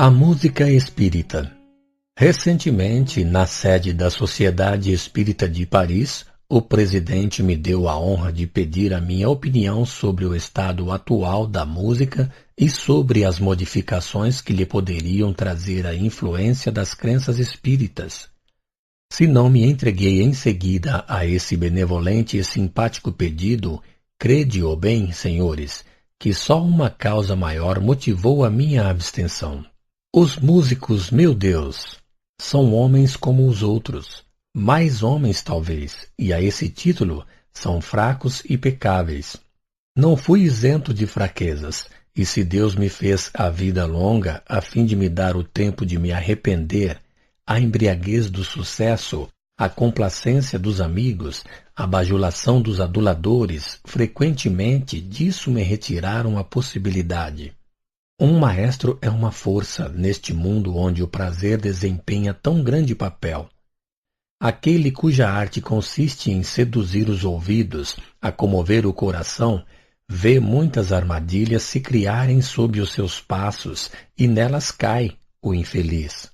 A música espírita. Recentemente, na sede da Sociedade Espírita de Paris, o presidente me deu a honra de pedir a minha opinião sobre o estado atual da música e sobre as modificações que lhe poderiam trazer a influência das crenças espíritas. Se não me entreguei em seguida a esse benevolente e simpático pedido, crede-o bem, senhores, que só uma causa maior motivou a minha abstenção. Os músicos, meu Deus, são homens como os outros, mais homens talvez, e a esse título são fracos e pecáveis. Não fui isento de fraquezas, e se Deus me fez a vida longa a fim de me dar o tempo de me arrepender, a embriaguez do sucesso, a complacência dos amigos, a bajulação dos aduladores, frequentemente disso me retiraram a possibilidade. Um maestro é uma força neste mundo onde o prazer desempenha tão grande papel. Aquele cuja arte consiste em seduzir os ouvidos, a comover o coração, vê muitas armadilhas se criarem sob os seus passos e nelas cai o infeliz.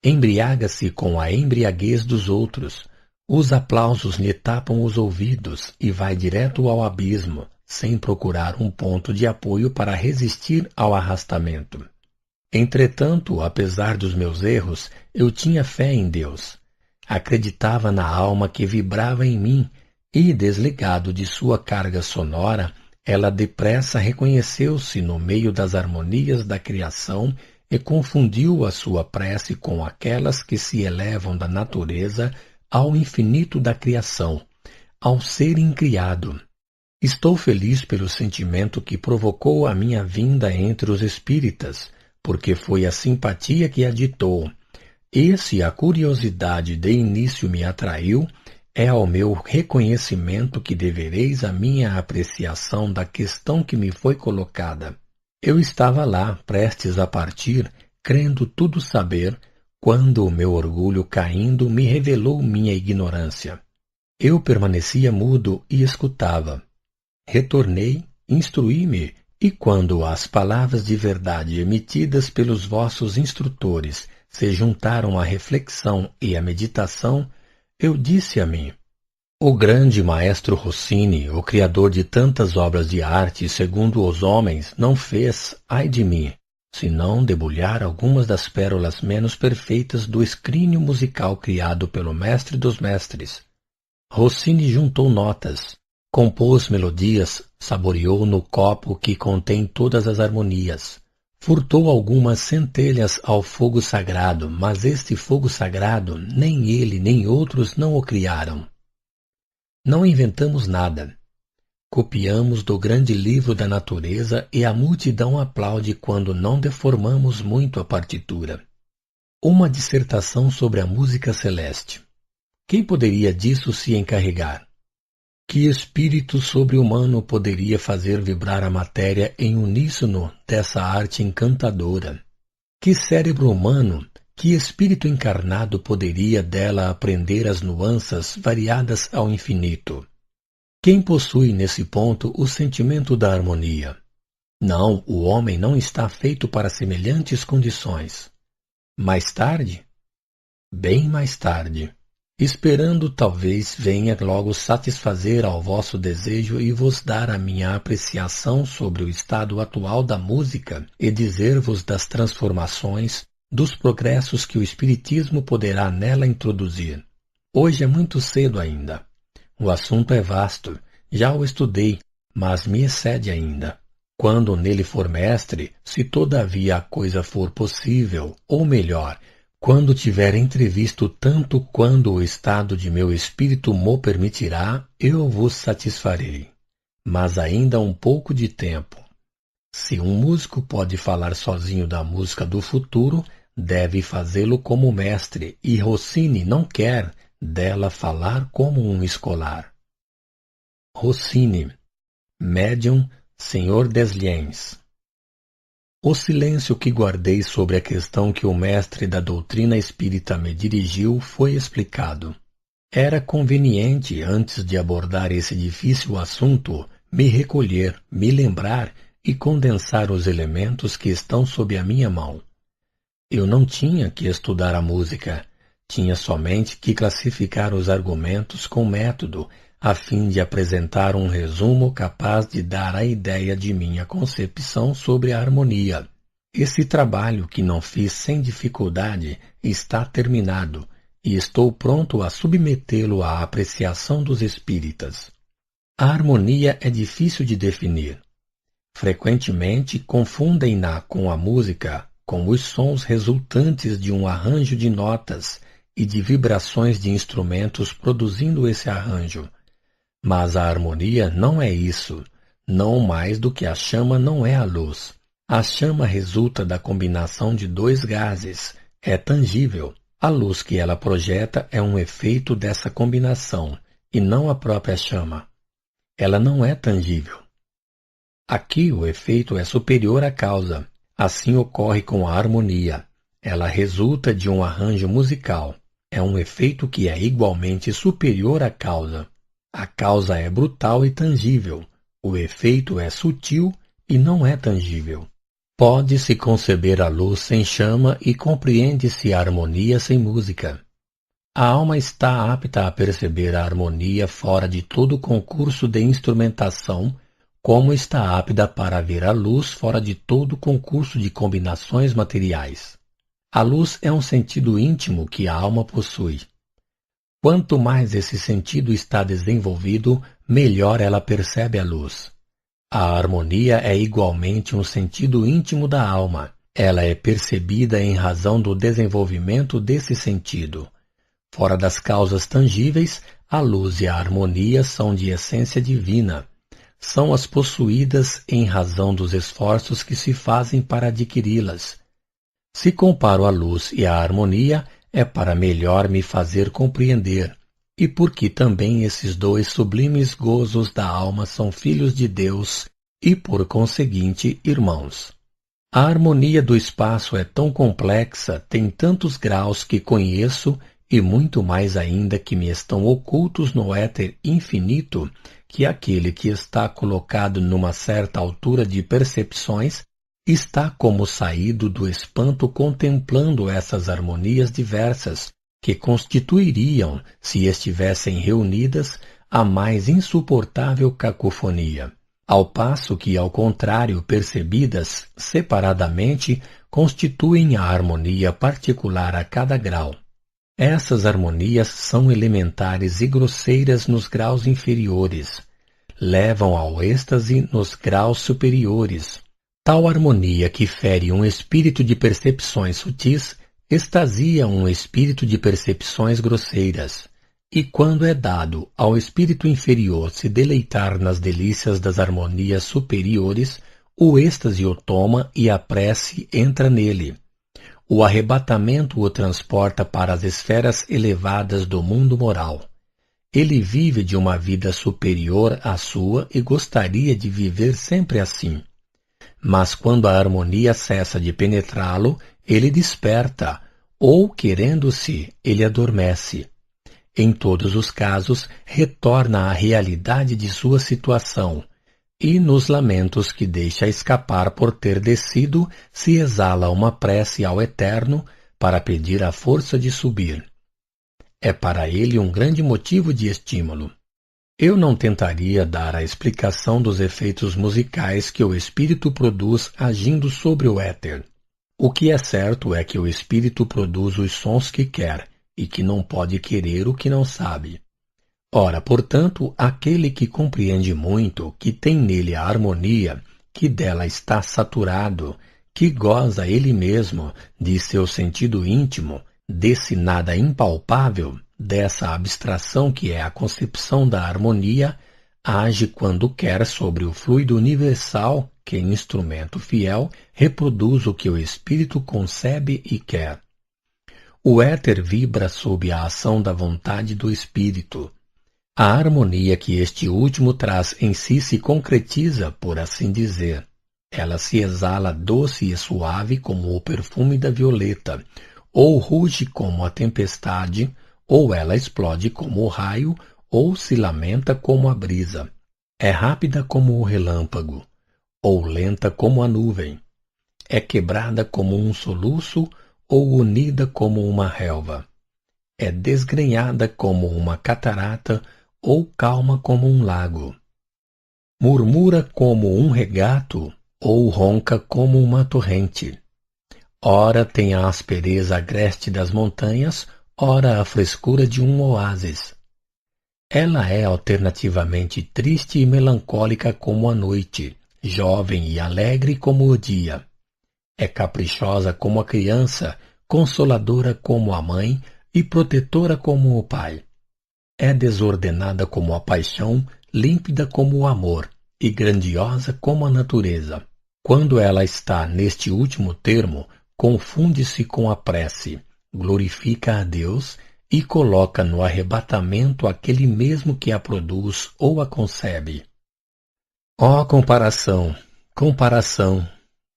Embriaga-se com a embriaguez dos outros, os aplausos lhe tapam os ouvidos e vai direto ao abismo, sem procurar um ponto de apoio para resistir ao arrastamento. Entretanto, apesar dos meus erros, eu tinha fé em Deus. Acreditava na alma que vibrava em mim e, desligado de sua carga sonora, ela depressa reconheceu-se no meio das harmonias da criação e confundiu a sua prece com aquelas que se elevam da natureza ao infinito da criação, ao ser incriado. Estou feliz pelo sentimento que provocou a minha vinda entre os espíritas, porque foi a simpatia que a ditou. E se a curiosidade de início me atraiu, é ao meu reconhecimento que devereis a minha apreciação da questão que me foi colocada. Eu estava lá, prestes a partir, crendo tudo saber, quando o meu orgulho caindo me revelou minha ignorância. Eu permanecia mudo e escutava. Retornei, instruí-me, e quando as palavras de verdade emitidas pelos vossos instrutores se juntaram à reflexão e à meditação, eu disse a mim: o grande maestro Rossini, o criador de tantas obras de arte, segundo os homens, não fez, ai de mim, senão debulhar algumas das pérolas menos perfeitas do escrínio musical criado pelo mestre dos mestres. Rossini juntou notas, compôs melodias, saboreou no copo que contém todas as harmonias. Furtou algumas centelhas ao fogo sagrado, mas este fogo sagrado, nem ele nem outros não o criaram. Não inventamos nada. Copiamos do grande livro da natureza e a multidão aplaude quando não deformamos muito a partitura. Uma dissertação sobre a música celeste. Quem poderia disso se encarregar? Que espírito sobre-humano poderia fazer vibrar a matéria em uníssono dessa arte encantadora? Que cérebro humano, que espírito encarnado poderia dela aprender as nuances variadas ao infinito? Quem possui nesse ponto o sentimento da harmonia? Não, o homem não está feito para semelhantes condições. Mais tarde? Bem mais tarde. Esperando talvez venha logo satisfazer ao vosso desejo e vos dar a minha apreciação sobre o estado atual da música e dizer-vos das transformações, dos progressos que o Espiritismo poderá nela introduzir. Hoje é muito cedo ainda. O assunto é vasto, já o estudei, mas me excede ainda. Quando nele for mestre, se todavia a coisa for possível, ou melhor, quando tiver entrevisto tanto quando o estado de meu espírito mo permitirá, eu vos satisfarei. Mas ainda um pouco de tempo. Se um músico pode falar sozinho da música do futuro, deve fazê-lo como mestre, e Rossini não quer dela falar como um escolar. Rossini, médium, Senhor Desliens. O silêncio que guardei sobre a questão que o mestre da doutrina espírita me dirigiu foi explicado. Era conveniente, antes de abordar esse difícil assunto, me recolher, me lembrar e condensar os elementos que estão sob a minha mão. Eu não tinha que estudar a música, tinha somente que classificar os argumentos com método, a fim de apresentar um resumo capaz de dar a ideia de minha concepção sobre a harmonia. Esse trabalho, que não fiz sem dificuldade, está terminado, e estou pronto a submetê-lo à apreciação dos espíritas. A harmonia é difícil de definir. Frequentemente confundem-na com a música, com os sons resultantes de um arranjo de notas e de vibrações de instrumentos produzindo esse arranjo. Mas a harmonia não é isso, não mais do que a chama não é a luz. A chama resulta da combinação de dois gases, é tangível. A luz que ela projeta é um efeito dessa combinação, e não a própria chama. Ela não é tangível. Aqui o efeito é superior à causa. Assim ocorre com a harmonia. Ela resulta de um arranjo musical. É um efeito que é igualmente superior à causa. A causa é brutal e tangível. O efeito é sutil e não é tangível. Pode-se conceber a luz sem chama e compreende-se a harmonia sem música. A alma está apta a perceber a harmonia fora de todo concurso de instrumentação, como está apta para ver a luz fora de todo concurso de combinações materiais. A luz é um sentido íntimo que a alma possui. Quanto mais esse sentido está desenvolvido, melhor ela percebe a luz. A harmonia é igualmente um sentido íntimo da alma. Ela é percebida em razão do desenvolvimento desse sentido. Fora das causas tangíveis, a luz e a harmonia são de essência divina. São as possuídas em razão dos esforços que se fazem para adquiri-las. Se comparo a luz e a harmonia, é para melhor me fazer compreender, e porque também esses dois sublimes gozos da alma são filhos de Deus e, por conseguinte, irmãos. A harmonia do espaço é tão complexa, tem tantos graus que conheço, e muito mais ainda que me estão ocultos no éter infinito, que aquele que está colocado numa certa altura de percepções está como saído do espanto contemplando essas harmonias diversas, que constituiriam, se estivessem reunidas, a mais insuportável cacofonia, ao passo que, ao contrário, percebidas separadamente, constituem a harmonia particular a cada grau. Essas harmonias são elementares e grosseiras nos graus inferiores, levam ao êxtase nos graus superiores. Tal harmonia que fere um espírito de percepções sutis, extasia um espírito de percepções grosseiras. E quando é dado ao espírito inferior se deleitar nas delícias das harmonias superiores, o êxtase o toma e a prece entra nele. O arrebatamento o transporta para as esferas elevadas do mundo moral. Ele vive de uma vida superior à sua e gostaria de viver sempre assim. Mas quando a harmonia cessa de penetrá-lo, ele desperta, ou, querendo-se, ele adormece. Em todos os casos, retorna à realidade de sua situação, e nos lamentos que deixa escapar por ter descido, se exala uma prece ao Eterno para pedir a força de subir. É para ele um grande motivo de estímulo. Eu não tentaria dar a explicação dos efeitos musicais que o espírito produz agindo sobre o éter. O que é certo é que o espírito produz os sons que quer, e que não pode querer o que não sabe. Ora, portanto, aquele que compreende muito, que tem nele a harmonia, que dela está saturado, que goza ele mesmo de seu sentido íntimo, desse nada impalpável, dessa abstração que é a concepção da harmonia, age quando quer sobre o fluido universal que, instrumento fiel, reproduz o que o espírito concebe e quer. O éter vibra sob a ação da vontade do espírito. A harmonia que este último traz em si se concretiza, por assim dizer. Ela se exala doce e suave como o perfume da violeta, ou ruge como a tempestade, ou ela explode como o raio, ou se lamenta como a brisa. É rápida como o relâmpago, ou lenta como a nuvem. É quebrada como um soluço, ou unida como uma relva. É desgrenhada como uma catarata ou calma como um lago. Murmura como um regato ou ronca como uma torrente. Ora tem a aspereza agreste das montanhas, ora a frescura de um oásis. Ela é alternativamente triste e melancólica como a noite, jovem e alegre como o dia. É caprichosa como a criança, consoladora como a mãe e protetora como o pai. É desordenada como a paixão, límpida como o amor e grandiosa como a natureza. Quando ela está neste último termo, confunde-se com a prece, glorifica a Deus e coloca no arrebatamento aquele mesmo que a produz ou a concebe. Ó comparação, comparação!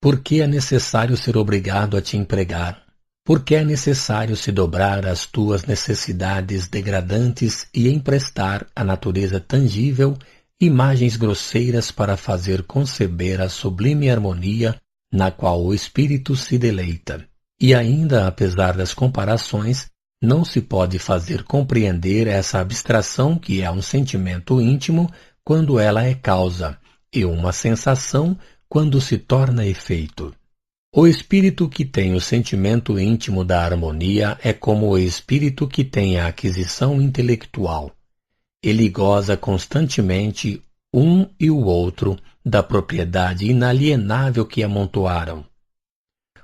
Por que é necessário ser obrigado a te empregar? Por que é necessário se dobrar às tuas necessidades degradantes e emprestar à natureza tangível imagens grosseiras para fazer conceber a sublime harmonia na qual o espírito se deleita? E ainda, apesar das comparações, não se pode fazer compreender essa abstração que é um sentimento íntimo quando ela é causa, e uma sensação quando se torna efeito. O espírito que tem o sentimento íntimo da harmonia é como o espírito que tem a aquisição intelectual. Ele goza constantemente um e o outro da propriedade inalienável que amontoaram.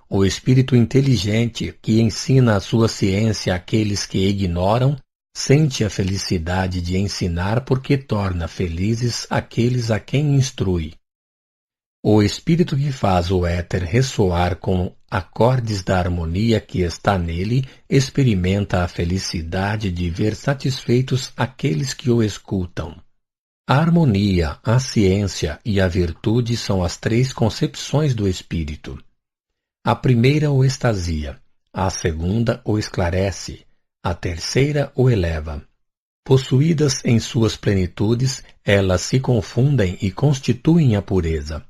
O espírito inteligente que ensina a sua ciência àqueles que ignoram sente a felicidade de ensinar porque torna felizes aqueles a quem instrui. O espírito que faz o éter ressoar com acordes da harmonia que está nele experimenta a felicidade de ver satisfeitos aqueles que o escutam. A harmonia, a ciência e a virtude são as três concepções do espírito. A primeira o extasia, a segunda o esclarece, a terceira o eleva. Possuídas em suas plenitudes, elas se confundem e constituem a pureza.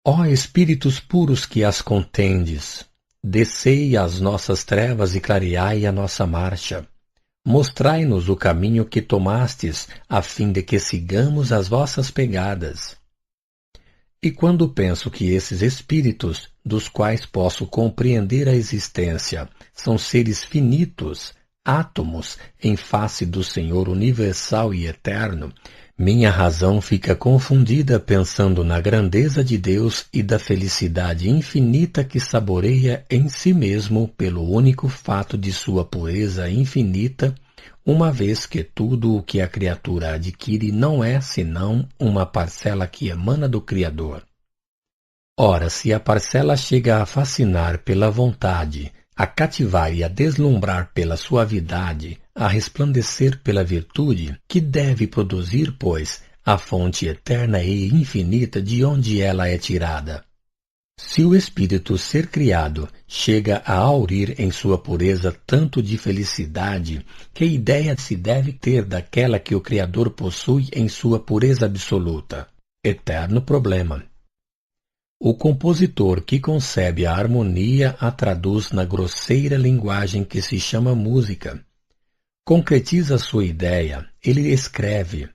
Ó espíritos puros que as contendes, descei às nossas trevas e clareai a nossa marcha. Mostrai-nos o caminho que tomastes, a fim de que sigamos as vossas pegadas. E quando penso que esses espíritos, dos quais posso compreender a existência, são seres finitos, átomos, em face do Senhor universal e eterno, minha razão fica confundida pensando na grandeza de Deus e da felicidade infinita que saboreia em si mesmo pelo único fato de sua pureza infinita, uma vez que tudo o que a criatura adquire não é senão uma parcela que emana do Criador. Ora, se a parcela chega a fascinar pela vontade, a cativar e a deslumbrar pela suavidade, a resplandecer pela virtude, que deve produzir, pois, a fonte eterna e infinita de onde ela é tirada. Se o espírito ser criado chega a aurir em sua pureza tanto de felicidade, que ideia se deve ter daquela que o Criador possui em sua pureza absoluta? Eterno problema. O compositor que concebe a harmonia a traduz na grosseira linguagem que se chama música. Concretiza sua ideia, ele escreve.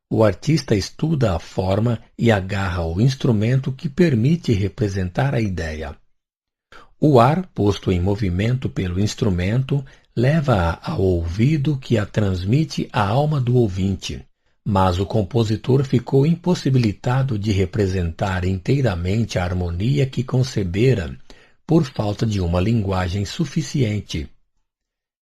O artista estuda a forma e agarra o instrumento que permite representar a ideia. O ar, posto em movimento pelo instrumento, leva-a ao ouvido que a transmite à alma do ouvinte. Mas o compositor ficou impossibilitado de representar inteiramente a harmonia que concebera, por falta de uma linguagem suficiente.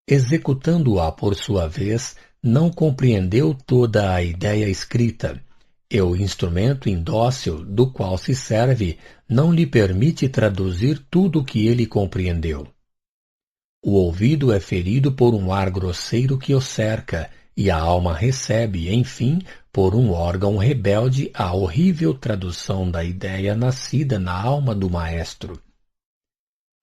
Executando-a por sua vez, não compreendeu toda a ideia escrita, e o instrumento indócil do qual se serve não lhe permite traduzir tudo o que ele compreendeu. O ouvido é ferido por um ar grosseiro que o cerca, e a alma recebe, enfim, por um órgão rebelde, a horrível tradução da ideia nascida na alma do maestro.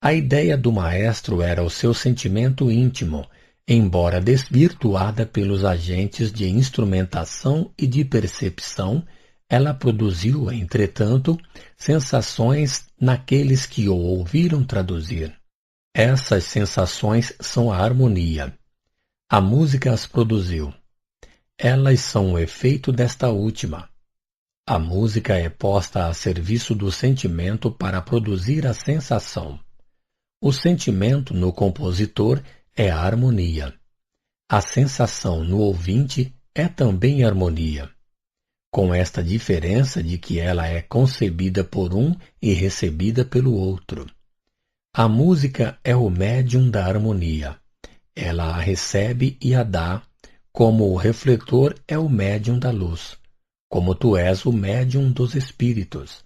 A ideia do maestro era o seu sentimento íntimo, embora desvirtuada pelos agentes de instrumentação e de percepção, ela produziu, entretanto, sensações naqueles que o ouviram traduzir. Essas sensações são a harmonia. A música as produziu. Elas são o efeito desta última. A música é posta a serviço do sentimento para produzir a sensação. O sentimento no compositor é a harmonia. A sensação no ouvinte é também harmonia, com esta diferença de que ela é concebida por um e recebida pelo outro. A música é o médium da harmonia. Ela a recebe e a dá, como o refletor é o médium da luz, como tu és o médium dos espíritos.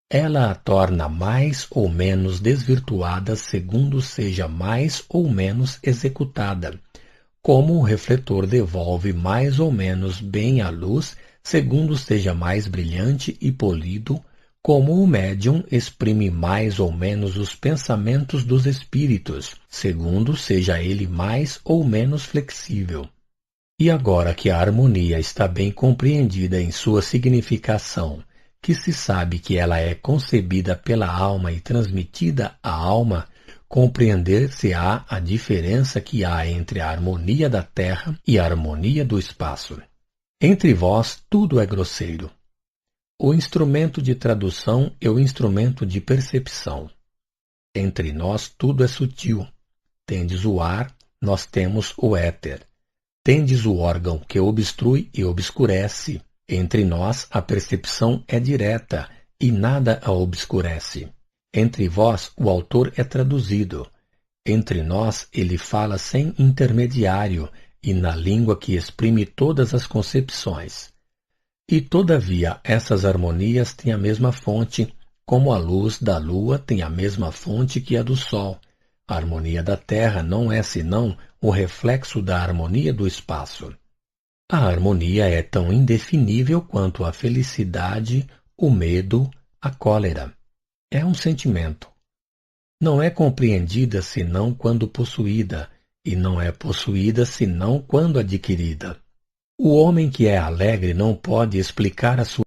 Ela a torna mais ou menos desvirtuada segundo seja mais ou menos executada, como o refletor devolve mais ou menos bem a luz segundo seja mais brilhante e polido, como o médium exprime mais ou menos os pensamentos dos espíritos, segundo seja ele mais ou menos flexível. E agora que a harmonia está bem compreendida em sua significação, que se sabe que ela é concebida pela alma e transmitida à alma, compreender-se-á a diferença que há entre a harmonia da terra e a harmonia do espaço. Entre vós tudo é grosseiro. O instrumento de tradução é o instrumento de percepção. Entre nós tudo é sutil. Tendes o ar, nós temos o éter. Tendes o órgão que obstrui e obscurece. Entre nós a percepção é direta e nada a obscurece. Entre vós o autor é traduzido. Entre nós ele fala sem intermediário e na língua que exprime todas as concepções. E todavia essas harmonias têm a mesma fonte, como a luz da lua tem a mesma fonte que a do sol. A harmonia da terra não é senão o reflexo da harmonia do espaço. A harmonia é tão indefinível quanto a felicidade, o medo, a cólera. É um sentimento. Não é compreendida senão quando possuída, e não é possuída senão quando adquirida. O homem que é alegre não pode explicar a sua